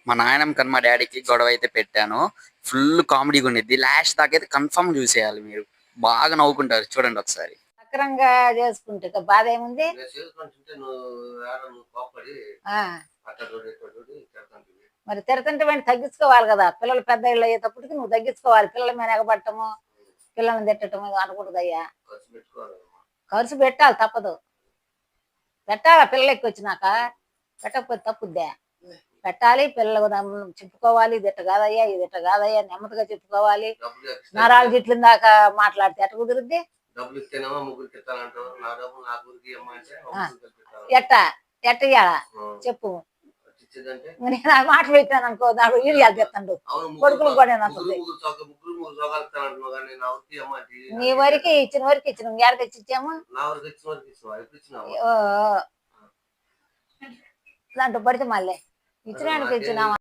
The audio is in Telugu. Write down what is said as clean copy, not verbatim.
మా నాయనమ్మ కన్నా మా డాడీకి గొడవ అయితే పెట్టాను. ఫుల్ కామెడీగా ఉండిద్ది. లాస్ట్ దాకా అయితే కన్ఫర్మ్ చూసేయాలి మీరు. బాగా నవ్వుకుంటారు చూడండి ఒకసారి. సక్రంగా చేసుకుంటే ఇక బాధ ఏముంది. మరి తిడతంటే వెంటనే తగ్గించుకోవాలి కదా. పిల్లలు పెద్ద ఇళ్ళు అయ్యేటప్పటికి నువ్వు తగ్గించుకోవాలి. పిల్లల మీద ఎగబట్టము, పిల్లల్ని తిట్టడం అనకూడదయ్యా. ఖర్చు పెట్టాలి, తప్పదు. పెట్టాలా పిల్లలు ఎక్కువ వచ్చినాక. పెట్టకపోతే తప్పుద్దా. పెట్టాలి, పిల్లలు చెప్పుకోవాలి. ఇది ఇట్ట కాదయ్యా, ఇది ఇట్ట కాదయ్యా, నెమ్మదిగా చెప్పుకోవాలి. నరాలు గిట్ల దాకా మాట్లాడితే ఎట్ట కుదురుద్ది. ఎట్ట ఎట్టయ్యాలా చెప్పు. నేను ఆ మాట పెట్టాను అనుకో, దాడు వీడియాలు తెస్తాడు. కొడుకులు కూడా నీ వరకు ఇచ్చిన వరకు ఇచ్చిన ఎక్కడికి తెచ్చి ఇచ్చాము. దాంట్లో పడితే మళ్ళీ ఇచ్చిన ఇచ్చినావా.